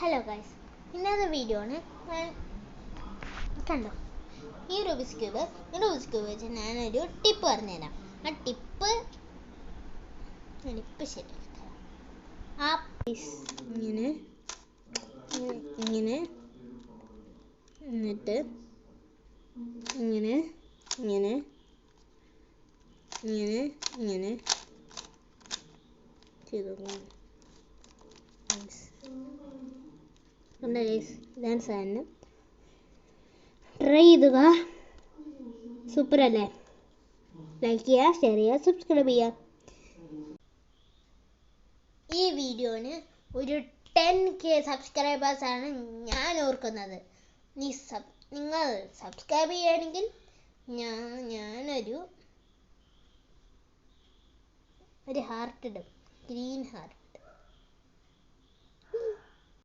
Hello guys, ഇന്നത്തെ video ആണ്. കണ്ടോ ഈ റൂബിക്സ് ക്യൂബ് വെച്ച് ഞാനൊരു ടിപ്പ് പറഞ്ഞുതരാം. ആ ടിപ്പ് ശരിയാക്കാം. ആ ഇങ്ങനെ ഇങ്ങനെ എന്നിട്ട് ഇങ്ങനെ ഇങ്ങനെ ഇങ്ങനെ ഇങ്ങനെ ചെയ്തു. ഇതാണ് സാധനം. ട്രൈ ചെയ്യുക. സൂപ്പർ അല്ലേ? ലൈക്ക് ചെയ്യുക, ഷെയർ ചെയ്യുക, സബ്സ്ക്രൈബ് ചെയ്യുക. ഈ വീഡിയോന് ഒരു 10K സബ്സ്ക്രൈബേഴ്സ് ആണ് ഞാൻ ഓർക്കുന്നത്. നിങ്ങൾ സബ്സ്ക്രൈബ് ചെയ്യുകയാണെങ്കിൽ ഞാനൊരു ഹാർട്ട് ഇടും, ഗ്രീൻ ഹാർട്ട്.